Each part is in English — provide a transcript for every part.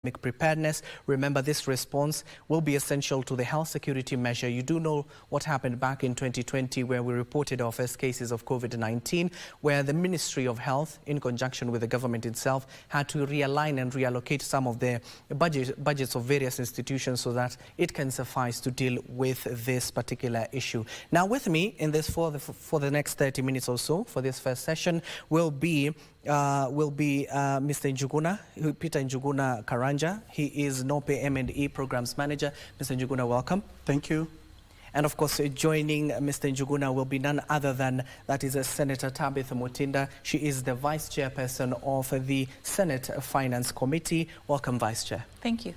Preparedness. Remember, this response will be essential to the health security measure. You do know what happened back in 2020 where we reported our first cases of COVID-19, where the Ministry of Health, in conjunction with the government itself, had to realign and reallocate some of their budgets of various institutions so that it can suffice to deal with this particular issue. Now, with me in this for the next 30 minutes or so for this first session will be Mr. Njuguna, Peter Njuguna Karanja. He is NOPE M&E Programs Manager. Mr. Njuguna, welcome. Thank you. And of course, joining Mr. Njuguna will be none other than Senator Tabitha Mutinda. She is the Vice Chairperson of the Senate Finance Committee. Welcome, Vice Chair. Thank you.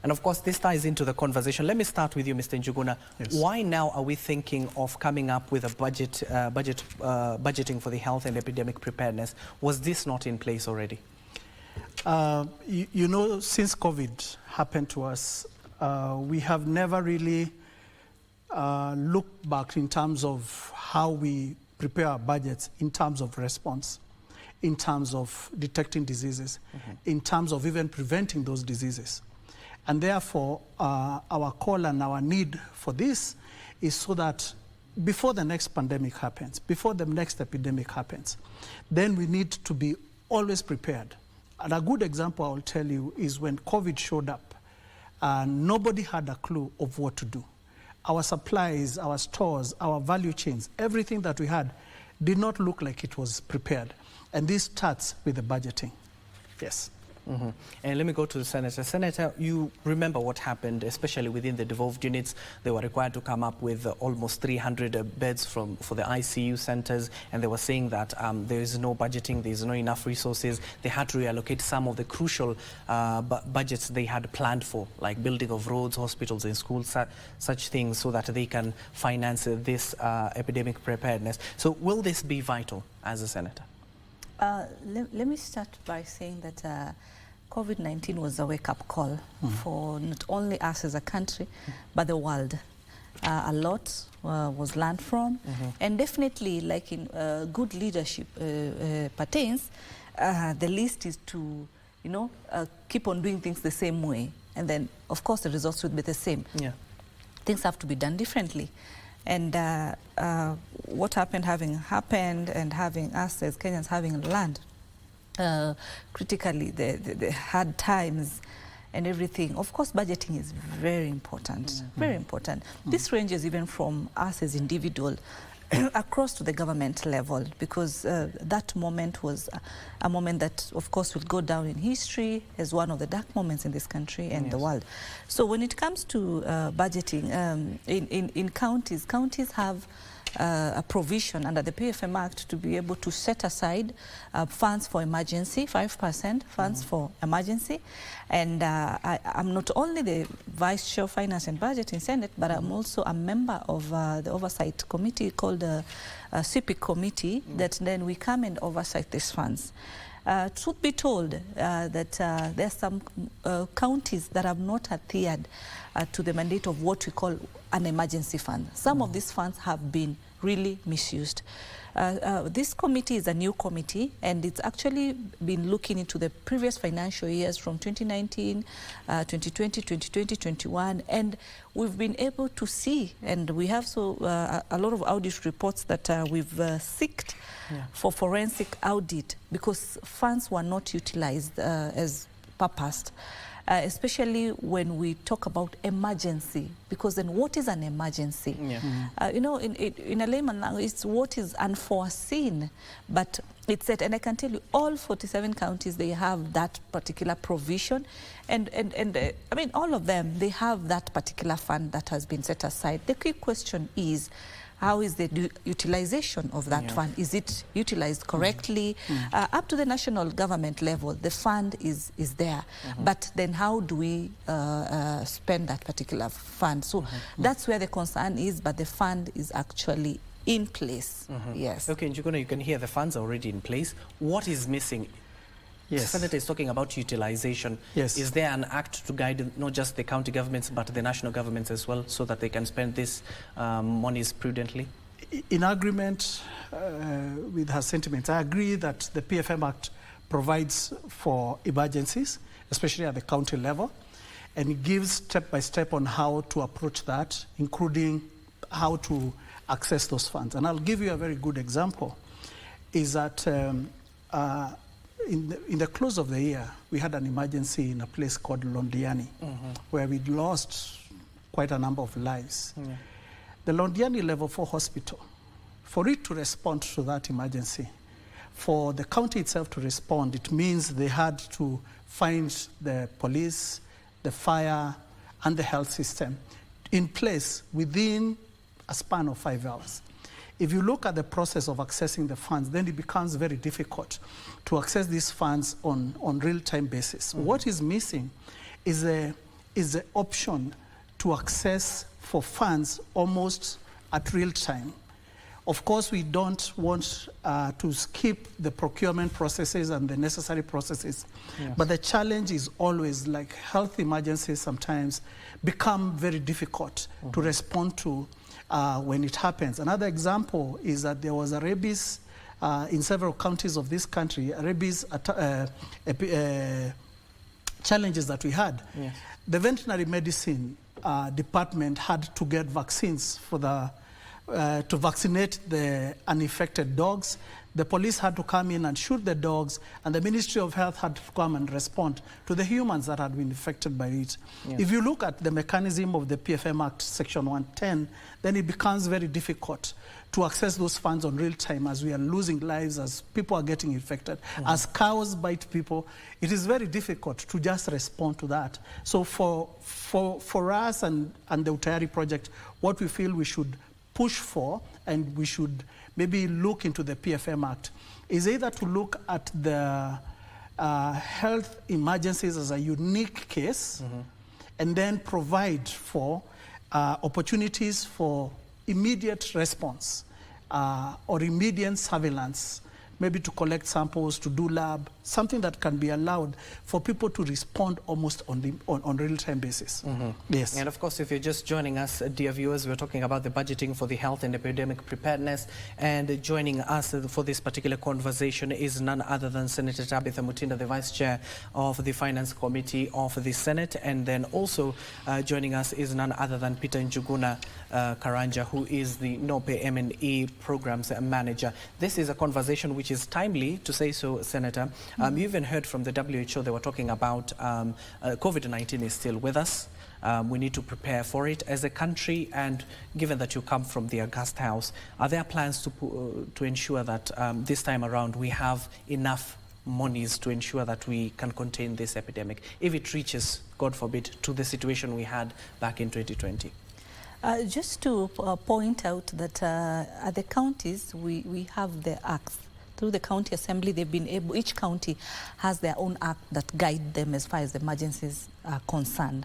And of course, this ties into the conversation. Let me start with you, Mr. Njuguna. Yes. Why now are we thinking of coming up with a budgeting for the health and epidemic preparedness? Was this not in place already? You know, since COVID happened to us, we have never really looked back in terms of how we prepare our budgets, in terms of response, in terms of detecting diseases, in terms of even preventing those diseases. And therefore, our call and our need for this is so that before the next pandemic happens, before the next epidemic happens, then we need to be always prepared. And a good example I'll tell you is when COVID showed up, nobody had a clue of what to do. Our supplies, our stores, our value chains, everything that we had did not look like it was prepared. And this starts with the budgeting. Yes. And let me go to the Senator. Senator, you remember what happened, especially within the devolved units. They were required to come up with almost 300 beds for the ICU centers, and they were saying that there is no budgeting, there is no enough resources. They had to reallocate some of the crucial budgets they had planned for, like building of roads, hospitals and schools, such things, so that they can finance this epidemic preparedness. So will this be vital as a Senator? Let me start by saying that COVID-19 was a wake-up call for not only us as a country, but the world. A lot was learned from, and definitely, like in good leadership pertains, the least is to, keep on doing things the same way, and then, of course, the results would be the same. Yeah. Things have to be done differently. And what happened having happened, and having us as Kenyans having learned critically the hard times and everything, of course budgeting is very important, very important. This ranges even from us as individuals across to the government level, because that moment was a moment that, of course, will go down in history as one of the dark moments in this country and the world. So when it comes to budgeting, in counties have a provision under the PFM Act to be able to set aside funds for emergency, 5% funds for emergency. And I'm not only the Vice Chair of Finance and Budget in Senate, but I'm also a member of the Oversight Committee called the CPIC Committee, that then we come and oversight these funds. Truth be told, that there are some counties that have not adhered to the mandate of what we call an emergency fund. Some of these funds have been really misused. This committee is a new committee, and it's actually been looking into the previous financial years from 2019, 2020, 2020, 2021, and we've been able to see, and we have a lot of audit reports that we've sought for forensic audit, because funds were not utilized as purposed. Especially when we talk about emergency, because then what is an emergency? In a layman language, it's what is unforeseen, but it's set, and I can tell you all 47 counties, they have that particular provision, and I mean, all of them, they have that particular fund that has been set aside. The key question is, how is the utilization of that fund? Is it utilized correctly? Up to the national government level, the fund is there. But then how do we spend that particular fund? So that's where the concern is, but the fund is actually in place. Yes. Okay, Njuguna, you can hear the funds are already in place. What is missing? Yes. The Senator is talking about utilization. Yes. Is there an act to guide not just the county governments, but the national governments as well, so that they can spend these monies prudently? In agreement with her sentiments, I agree that the PFM Act provides for emergencies, especially at the county level. And it gives step by step on how to approach that, including how to access those funds. And I'll give you a very good example, is that in the close of the year, we had an emergency in a place called Londiani, where we lost quite a number of lives. The Londiani Level 4 Hospital, for it to respond to that emergency, for the county itself to respond, it means they had to find the police, the fire, and the health system in place within a span of 5 hours. If you look at the process of accessing the funds, then it becomes very difficult to access these funds on real-time basis. What is missing is the option to access for funds almost at real time. Of course, we don't want to skip the procurement processes and the necessary processes, but the challenge is always, like, health emergencies sometimes become very difficult to respond to when it happens. Another example is that there was a rabies in several counties of this country, rabies challenges that we had. The veterinary medicine department had to get vaccines for to vaccinate the uninfected dogs. The police had to come in and shoot the dogs, and the Ministry of Health had to come and respond to the humans that had been infected by it. If you look at the mechanism of the PFM Act, Section 110, then it becomes very difficult to access those funds on real time, as we are losing lives, as people are getting infected. As cows bite people, it is very difficult to just respond to that. So for us and the Utayari project, what we feel we should push for, and we should maybe look into the PFM Act, is either to look at the health emergencies as a unique case, and then provide for opportunities for immediate response or immediate surveillance, maybe to collect samples, to do lab, something that can be allowed for people to respond almost on real-time basis. Yes. And of course, if you're just joining us, dear viewers, we're talking about the budgeting for the health and epidemic preparedness. And joining us for this particular conversation is none other than Senator Tabitha Mutinda, the Vice Chair of the Finance Committee of the Senate. And then also joining us is none other than Peter Njuguna Karanja, who is the NOPE M&E Programs Manager. This is a conversation which is timely, to say so, Senator. You even heard from the WHO, they were talking about COVID-19 is still with us. We need to prepare for it as a country, and given that you come from the August House, are there plans to ensure that this time around we have enough monies to ensure that we can contain this epidemic, if it reaches, God forbid, to the situation we had back in 2020? Just to point out that at the counties, we have the acts. Through the county assembly, they've been able, each county has their own act that guide them as far as the emergencies are concerned.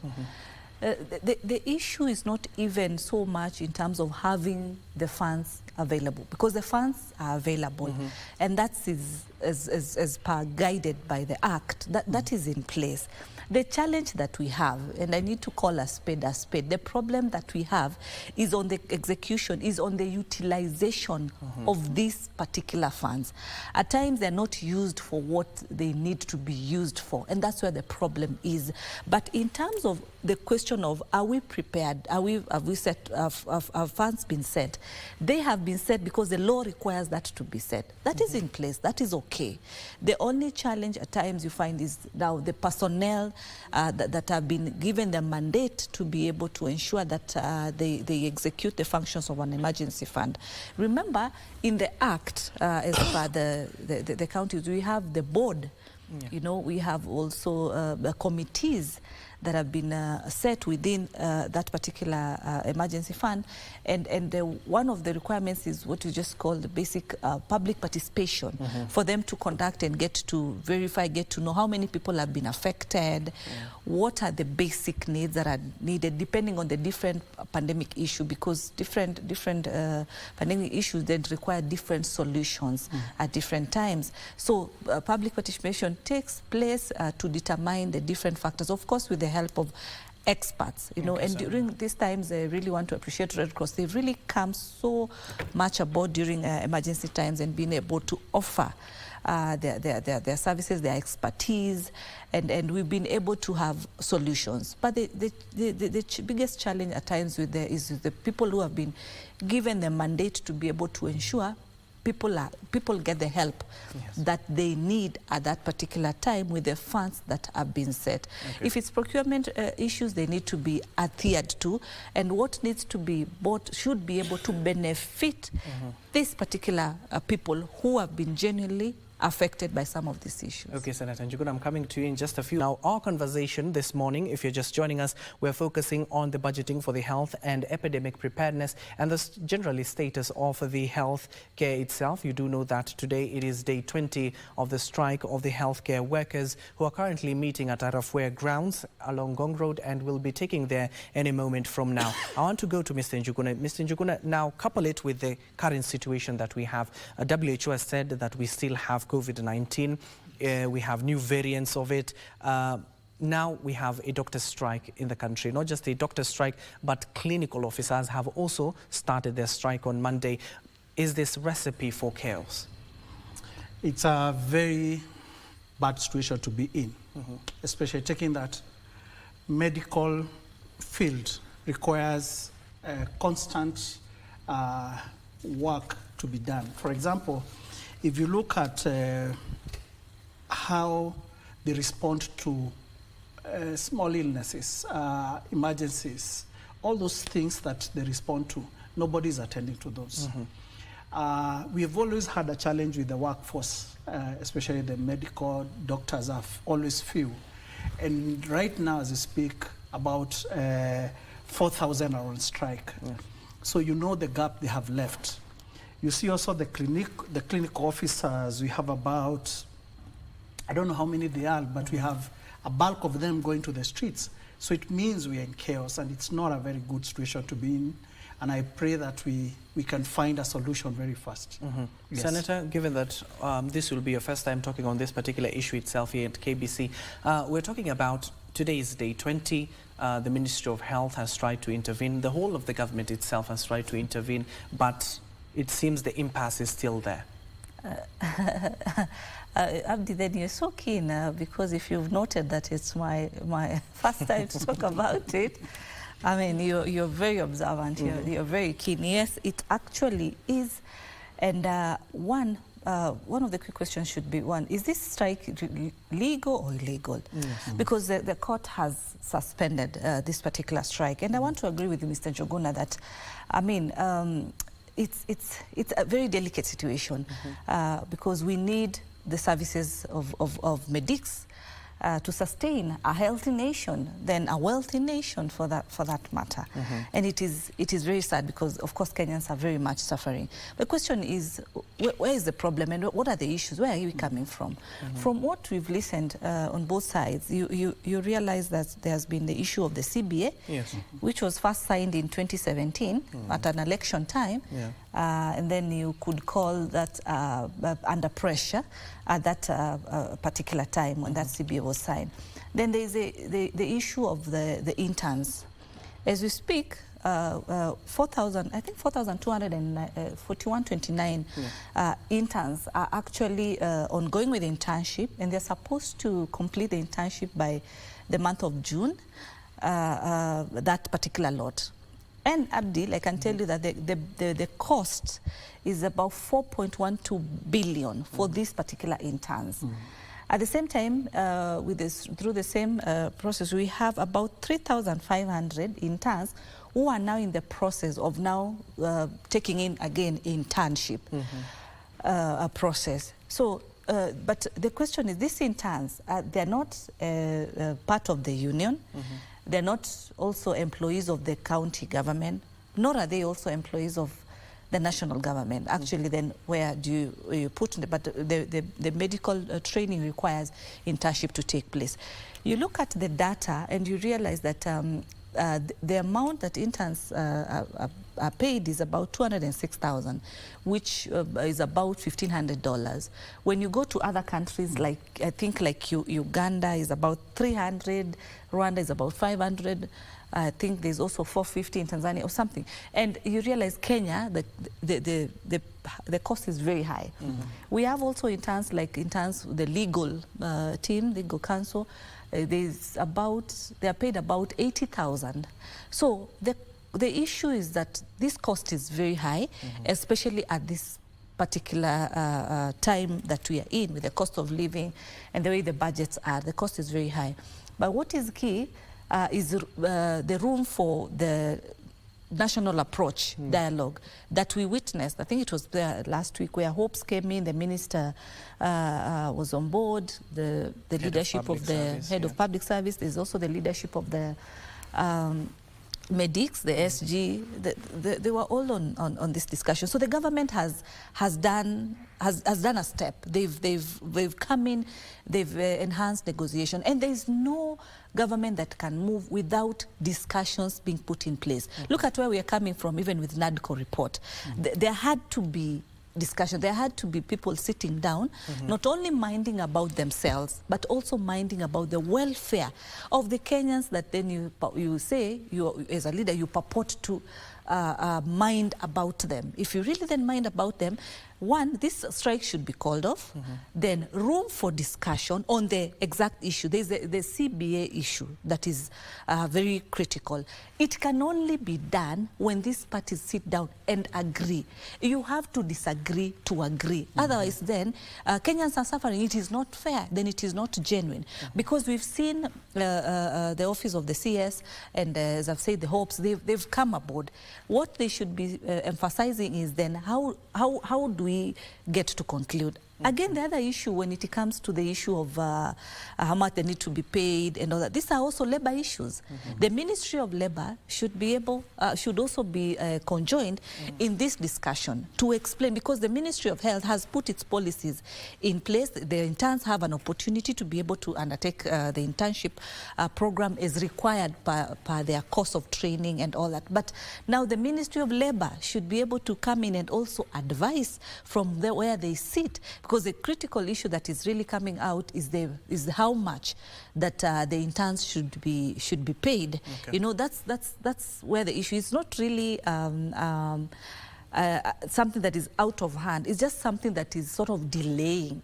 The issue is not even so much in terms of having the funds available, because the funds are available, and that is as per guided by the act, that is in place. The challenge that we have, and I need to call a spade, the problem that we have is on the execution, is on the utilization of these particular funds. At times they're not used for what they need to be used for, and that's where the problem is. But in terms of the question of, are we prepared, have we set, have funds been set? They have been set because the law requires that to be set. That is in place, that is okay. The only challenge at times you find is now the personnel that have been given the mandate to be able to ensure that they execute the functions of an emergency fund. Remember, in the Act, as per the counties, we have the board. You know, we have also committees that have been set within that particular emergency fund, and one of the requirements is what you just call the basic public participation, for them to conduct and get to verify, get to know how many people have been affected, what are the basic needs that are needed depending on the different pandemic issue, because different pandemic issues then require different solutions at different times. So public participation takes place to determine the different factors, of course with the help of experts, you know, and during these times I really want to appreciate Red Cross. They've really come so much aboard during emergency times and been able to offer their services, their expertise, and we've been able to have solutions. But the biggest challenge at times is the people who have been given the mandate to be able to ensure people get the help that they need at that particular time with the funds that have been set. Okay. If it's procurement issues, they need to be adhered to, and what needs to be bought should be able to benefit these particular people who have been genuinely affected by some of these issues. Okay, Senator Njuguna, I'm coming to you in just a few. Now, our conversation this morning, if you're just joining us, we're focusing on the budgeting for the health and epidemic preparedness and the generally status of the health care itself. You do know that today it is day 20 of the strike of the healthcare workers who are currently meeting at Arafware grounds along Gong Road and will be taking there any moment from now. I want to go to Mr. Njuguna. Mr. Njuguna, now couple it with the current situation that we have. WHO has said that we still have COVID-19. We have new variants of it. Now we have a doctor strike in the country. Not just a doctor strike, but clinical officers have also started their strike on Monday. Is this recipe for chaos? It's a very bad situation to be in, especially taking that medical field requires constant work to be done. For example, if you look at how they respond to small illnesses, emergencies, all those things that they respond to, nobody's attending to those. We have always had a challenge with the workforce, especially the medical doctors are always few. And right now, as we speak, about 4,000 are on strike. So you know the gap they have left. You see also the clinical officers, we have about, I don't know how many they are, but we have a bulk of them going to the streets. So it means we are in chaos, and it's not a very good situation to be in. And I pray that we can find a solution very fast. Yes. Senator, given that this will be your first time talking on this particular issue itself here at KBC, we're talking about today's day 20. The Ministry of Health has tried to intervene. The whole of the government itself has tried to intervene, but it seems the impasse is still there. Abdi, then you're so keen because if you've noted that it's my first time to talk about it, I mean, you're very observant, you're very keen. Yes, it actually is. And one of the quick questions should be, one, is this strike legal or illegal? Because the court has suspended this particular strike. And I want to agree with Mr. Njuguna that, I mean, it's a very delicate situation because we need the services of medics to sustain a healthy nation, then a wealthy nation for that matter. And it is very sad because, of course, Kenyans are very much suffering. The question is, where is the problem and what are the issues? Where are we coming from? From what we've listened on both sides, you realize that there's been the issue of the CBA, which was first signed in 2017 at an election time. And then you could call that under pressure at that particular time when that CBA was signed. Then there is the issue of the interns. As we speak, 4,241.29 interns are actually ongoing with internship, and they're supposed to complete the internship by the month of June, that particular lot. And Abdi, I can tell you that the cost is about 4.12 billion for these particular interns. At the same time, through the same process, we have about 3,500 interns who are now in the process of now taking in again internship process. So, but the question is, these interns, they're not part of the union. They're not also employees of the county government, nor are they also employees of the national government. Actually, then where do you put it? But the medical training requires internship to take place. You look at the data and you realize that the amount that interns are are paid is about 206,000, which is about $1,500. When you go to other countries, like I think like Uganda is about 300, Rwanda is about 500. I think there's also 450 in Tanzania or something. And you realize Kenya, the cost is very high. We have also interns, like interns, the legal team, legal counsel, they are paid about 80,000. So the issue is that this cost is very high, especially at this particular time that we are in, with the cost of living and the way the budgets are. The cost is very high. But what is key is the room for the national approach dialogue that we witnessed. I think it was there last week, where hopes came in, the minister was on board, the leadership of the head of public service. There's also the leadership of the medics, the SG. They were all on this discussion. So the government has done a step. They've come in, they've enhanced negotiation, and there is no government that can move without discussions being put in place. Look at where we are coming from, even with NADCO report. There had to be discussion. There had to be people sitting down, not only minding about themselves, but also minding about the welfare of the Kenyans that then you say, as a leader, you purport to mind about them. If you really then mind about them, one, this strike should be called off. Then room for discussion on the exact issue. There's the CBA issue that is very critical. It can only be done when these parties sit down and agree. You have to disagree to agree. Otherwise, then Kenyans are suffering. It is not fair. Then it is not genuine. Because we've seen the office of the CS and, as I've said, the hopes, they've come aboard. What they should be emphasizing is then how do we get to conclude? Again, the other issue when it comes to the issue of how much they need to be paid and all that, these are also labor issues. The Ministry of Labor should be should also be conjoined in this discussion to explain, because the Ministry of Health has put its policies in place. The interns have an opportunity to be able to undertake the internship program as required by their course of training and all that. But now the Ministry of Labor should be able to come in and also advise from where they sit. Because the critical issue that is really coming out is how much that the interns should be paid. You know, that's where the issue is. Not really something that is out of hand. It's just something that is sort of delaying.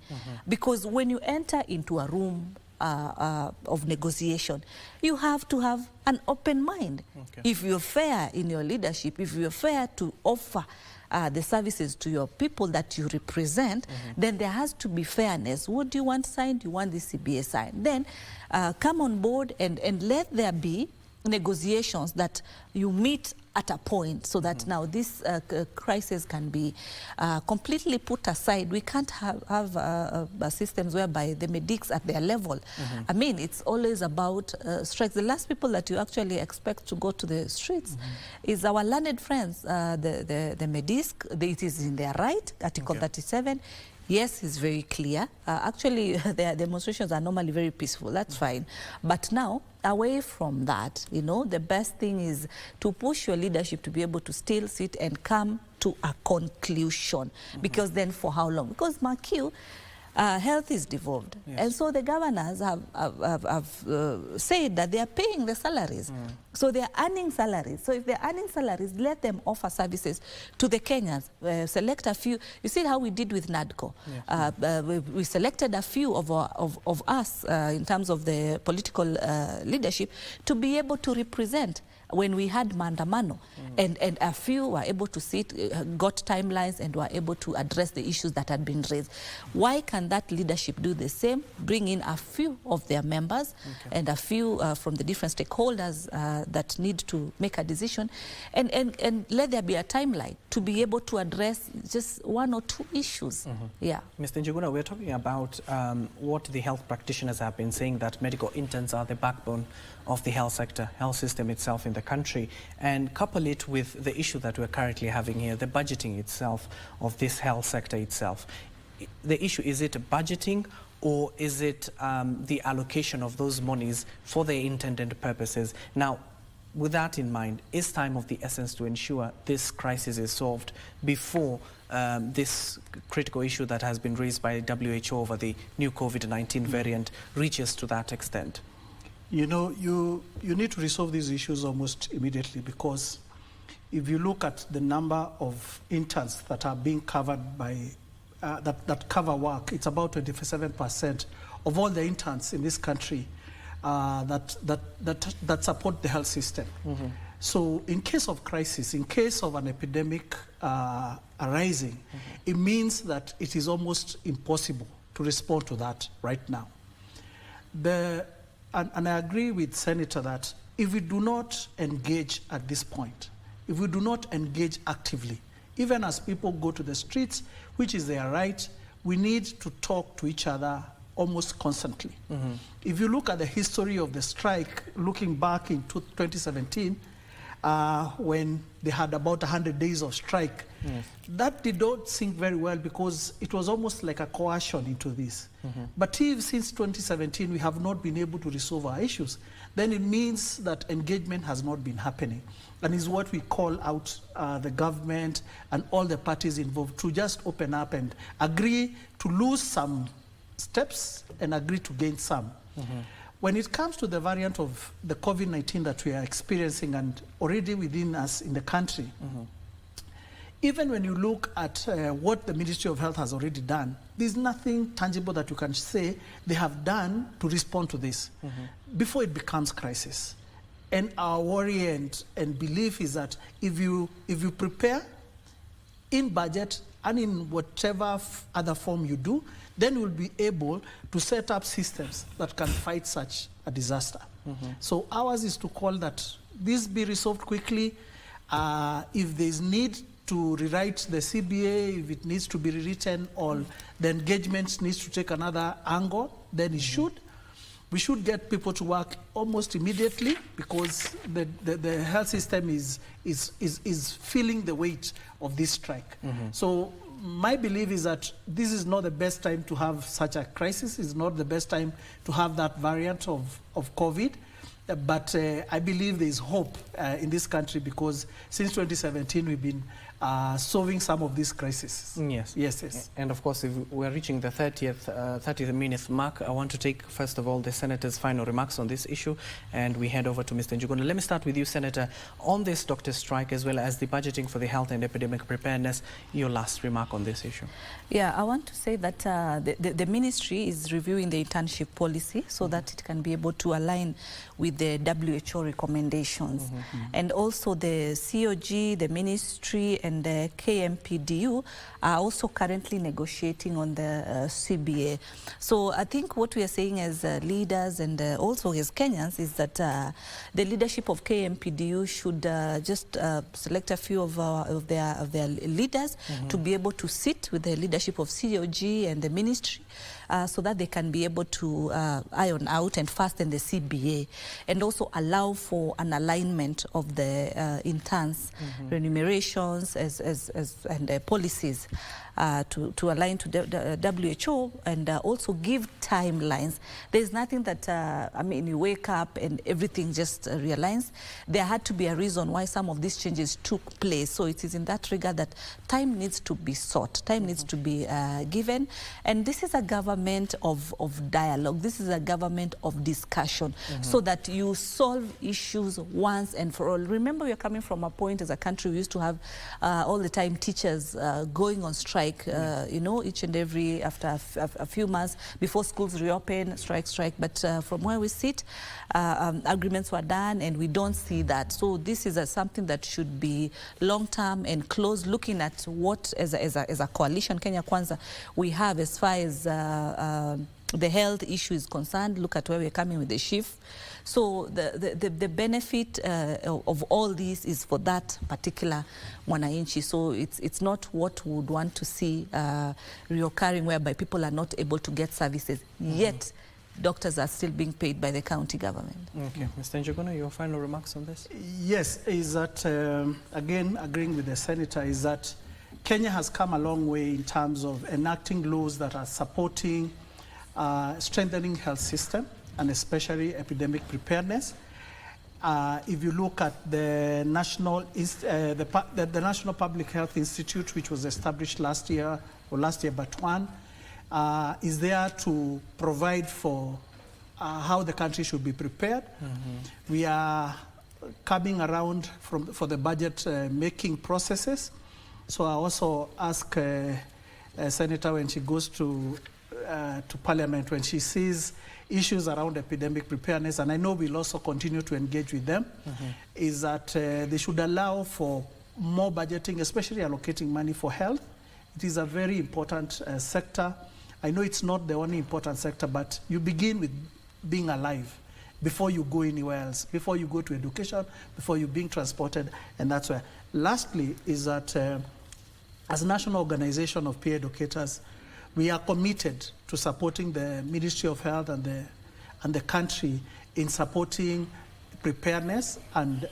Because when you enter into a room of negotiation, you have to have an open mind. If you're fair in your leadership, if you're fair to offer the services to your people that you represent, then there has to be fairness. What do you want signed? You want the CBA signed. Then come on board and let there be negotiations that you meet at a point, so that now this crisis can be completely put aside. We can't have systems whereby the medics at their level. I mean, it's always about strikes. The last people that you actually expect to go to the streets is our learned friends, the medics. It is in their right, Article 37. Yes, it's very clear. Actually, their demonstrations are normally very peaceful. That's fine. But now, away from that, you know, the best thing is to push your leadership to be able to still sit and come to a conclusion. Because then for how long? Because Mark, health is devolved. And so the governors have said that they are paying the salaries. So they are earning salaries. So if they're earning salaries, let them offer services to the Kenyans. Select a few. You see how we did with NADCO. We selected a few of us in terms of the political leadership to be able to represent when we had Mandamano, and a few were able to sit, got timelines, and were able to address the issues that had been raised. Why can that leadership do the same? Bring in a few of their members and a few from the different stakeholders that need to make a decision, and let there be a timeline to be able to address just one or two issues. Yeah. Mr. Njuguna, we're talking about what the health practitioners have been saying, that medical interns are the backbone of the health sector, health system itself in the country, and couple it with the issue that we're currently having here, the budgeting itself of this health sector itself. The issue, is it budgeting, or is it the allocation of those monies for their intended purposes? Now, with that in mind, is time of the essence to ensure this crisis is solved before this critical issue that has been raised by WHO over the new COVID-19 variant reaches to that extent? You know, you need to resolve these issues almost immediately, because if you look at the number of interns that are being covered by, that cover work, it's about 27% of all the interns in this country that support the health system. Mm-hmm. So in case of crisis, in case of an epidemic arising, mm-hmm. it means that it is almost impossible to respond to that right now. And I agree with Senator that if we do not engage at this point, if we do not engage actively, even as people go to the streets, which is their right, we need to talk to each other almost constantly. Mm-hmm. If you look at the history of the strike, looking back in 2017, when they had about 100 days of strike, yes. that did not sink very well, because it was almost like a coercion into this. Mm-hmm. But if since 2017 we have not been able to resolve our issues, then it means that engagement has not been happening. And is what we call out the government and all the parties involved to just open up and agree to lose some steps and agree to gain some. Mm-hmm. When it comes to the variant of the COVID-19 that we are experiencing and already within us in the country, mm-hmm. even when you look at what the Ministry of Health has already done, there's nothing tangible that you can say they have done to respond to this mm-hmm. before it becomes crisis. And our worry and belief is that if you prepare in budget and in whatever other form you do, then we'll be able to set up systems that can fight such a disaster. Mm-hmm. So ours is to call that this be resolved quickly. If there's need to rewrite the CBA, if it needs to be rewritten, or the engagement needs to take another angle, then it should. We should get people to work almost immediately, because the health system is feeling the weight of this strike. Mm-hmm. So my belief is that this is not the best time to have such a crisis. It's not the best time to have that variant of COVID. But I believe there is hope in this country, because since 2017 we've been solving some of these crises. Yes. Yes, yes. And of course, if we're reaching the 30th minute mark, I want to take, first of all, the Senator's final remarks on this issue, and we head over to Mr. Njuguna. Let me start with you, Senator, on this doctor strike, as well as the budgeting for the health and epidemic preparedness. Your last remark on this issue. Yeah, I want to say that the ministry is reviewing the internship policy so that it can be able to align with the WHO recommendations. Mm-hmm. And also the COG, the ministry, and the KMPDU are also currently negotiating on the CBA. So I think what we are saying as leaders and also as Kenyans is that the leadership of KMPDU should just select a few of their leaders mm-hmm. to be able to sit with the leadership of COG and the ministry, so that they can be able to iron out and fasten the CBA, and also allow for an alignment of the interns' mm-hmm. remunerations and policies to align to the WHO, and also give timelines. There's nothing that, I mean, you wake up and everything just realigns. There had to be a reason why some of these changes took place. So it is in that regard that time needs to be sought, time mm-hmm. needs to be given. And this is a government of dialogue. This is a government of discussion, mm-hmm. so that you solve issues once and for all. Remember, we are coming from a point as a country, we used to have all the time teachers going on strike, you know, each and every, after a few months before schools reopen, strike. But from where we sit, agreements were done, and we don't see that. So this is something that should be long-term and close, looking at what, as a coalition, Kenya Kwanza, we have as far as the health issue is concerned. Look at where we're coming with the shift. So the benefit of all this is for that particular mwananchi. So it's not what we would want to see reoccurring, whereby people are not able to get services, mm-hmm. yet doctors are still being paid by the county government. Okay. Mr. Njuguna, your final remarks on this? Yes, is that, again, agreeing with the Senator, is that Kenya has come a long way in terms of enacting laws that are supporting strengthening health system, and especially epidemic preparedness. If you look at the National Public Health Institute, which was established last year but one, is there to provide for how the country should be prepared. We are coming around for the budget making processes. So I also ask Senator when she goes to Parliament, when she sees issues around epidemic preparedness, and I know we'll also continue to engage with them, is that they should allow for more budgeting, especially allocating money for health. It is a very important sector. I know it's not the only important sector, but you begin with being alive before you go anywhere else, before you go to education, before you're being transported, and that's where. Lastly is that as a national organization of peer educators, we are committed to supporting the Ministry of Health and the country in supporting preparedness and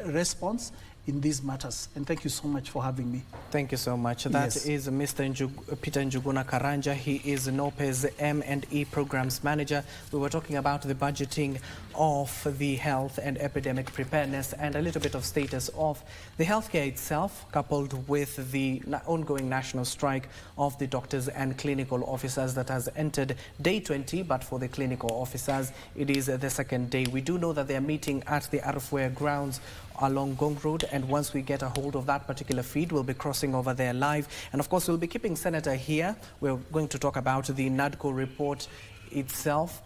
response in these matters. And thank you so much for having me. Thank you so much. That is Mr. Peter Njuguna Karanja. He is NOPE's M&E Programs Manager. We were talking about the budgeting of the health and epidemic preparedness and a little bit of status of the healthcare itself, coupled with the ongoing national strike of the doctors and clinical officers that has entered day 20, but for the clinical officers, it is the second day. We do know that they are meeting at the Arufware grounds along Gong Road, and once we get a hold of that particular feed, we'll be crossing over there live. And of course, we'll be keeping Senator here. We're going to talk about the NADCO report itself.